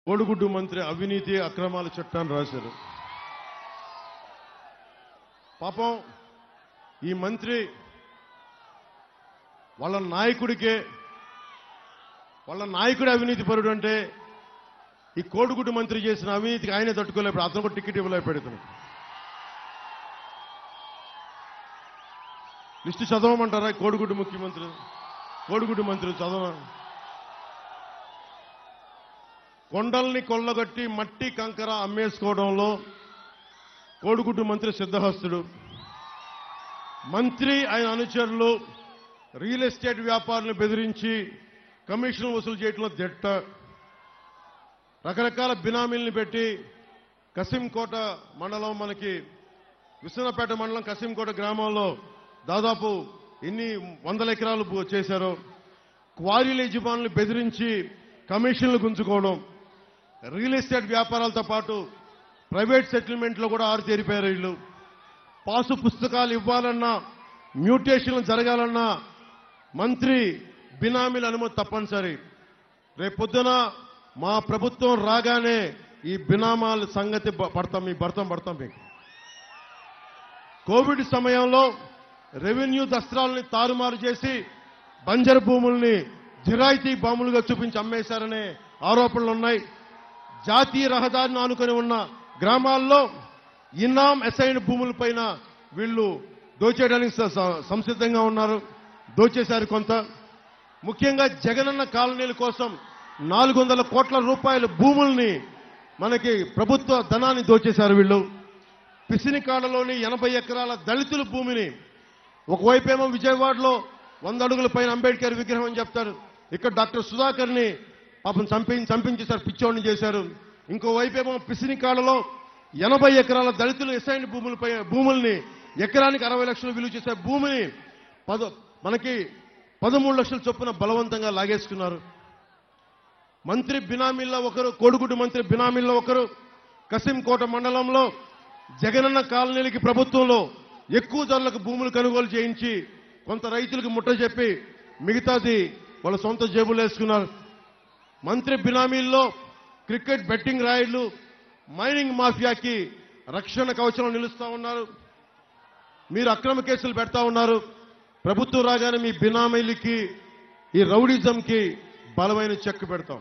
కోడిగుడ్డు మంత్రి అవినీతి అక్రమాల చట్టాన్ని రాశారు. పాపం ఈ మంత్రి వాళ్ళ నాయకుడి అవినీతి పరుడు అంటే ఈ కోడిగుడ్డు మంత్రి చేసిన అవినీతికి ఆయనే తట్టుకోలేకపోయాడు. అతను కూడా టికెట్ ఇవ్వలేకపోయాడు. లిస్టు చదవమంటారా? కోడిగుడ్డు మంత్రి చదవ. కొండల్ని కొల్లగొట్టి మట్టి కంకర అమ్మేసుకోవడంలో కోడిగుడ్డు మంత్రి సిద్ధహస్తుడు. మంత్రి ఆయన అనుచరులు రియల్ ఎస్టేట్ వ్యాపారులను బెదిరించి కమిషన్లు వసూలు చేయడంలో దిట్ట. రకరకాల బినామీల్ని పెట్టి కసింకోట మండలం, మనకి విశ్వనాథపేట మండలం కసింకోట గ్రామంలో దాదాపు ఎన్ని వందల ఎకరాలు చేశారో. క్వారీల యజమానులు బెదిరించి కమిషన్లు గుంజుకోవడం, రియల్ ఎస్టేట్ వ్యాపారాలతో పాటు ప్రైవేట్ సెటిల్మెంట్లో కూడా ఆరితేరిపోయారు వీళ్ళు. పాసు పుస్తకాలు ఇవ్వాలన్నా, మ్యూటేషన్లు జరగాలన్నా మంత్రి బినామీల అనుమతి తప్పనిసరి. రేపొద్దున మా ప్రభుత్వం రాగానే ఈ బినామాల సంగతి పడతాం మీకు. కోవిడ్ సమయంలో రెవెన్యూ దస్త్రాలని తారుమారు చేసి బంజరు భూముల్ని జిరాయితీ భూములుగా చూపించి అమ్మేశారనే ఆరోపణలు ఉన్నాయి. జాతీయ రహదారిని ఆనుకొని ఉన్న గ్రామాల్లో ఇన్నాం అసైన్ భూములపైన వీళ్ళు దోచేయడానికి సంసిద్ధంగా ఉన్నారు. దోచేశారు కొంత. ముఖ్యంగా జగనన్న కాలనీల కోసం 400 కోట్ల రూపాయల భూముల్ని, మనకి ప్రభుత్వ ధనాన్ని దోచేశారు వీళ్ళు. పిసినికాడలోని 80 ఎకరాల దళితుల భూమిని, ఒకవైపేమో విజయవాడలో 100 అడుగుల పైన అంబేద్కర్ విగ్రహం అని చెప్తారు, ఇక్కడ డాక్టర్ సుధాకర్ని పాపం చంపించేశారు, పిచ్చోడిని చేశారు. ఇంకోవైపేమో పిసినికాడలో 80 ఎకరాల దళితులు అసైన్ భూముల్ని ఎకరానికి 60 లక్షలు విలువ చేసే భూమిని మనకి 13 లక్షల చొప్పున బలవంతంగా లాగేసుకున్నారు. మంత్రి బినామీల్లో ఒకరు, కోడిగుడ్డు మంత్రి బినామీల్లో ఒకరు కసింకోట మండలంలో జగనన్న కాలనీలకి ప్రభుత్వంలో ఎక్కువ ధరలకు భూములు కొనుగోలు చేయించి కొంత రైతులకు ముట్ట చెప్పి మిగతాది వాళ్ళ సొంత జేబులు వేసుకున్నారు. మంత్రి బినామీల్లో క్రికెట్ బెట్టింగ్ రాయిళ్లు, మైనింగ్ మాఫియాకి రక్షణ కవచంలో నిలుస్తా ఉన్నారు. మీరు అక్రమ కేసులు పెడతా ఉన్నారు. ప్రభుత్వం రాగానే మీ బినామీలకి, ఈ రౌడిజంకి బలమైన చెక్ పెడతాం.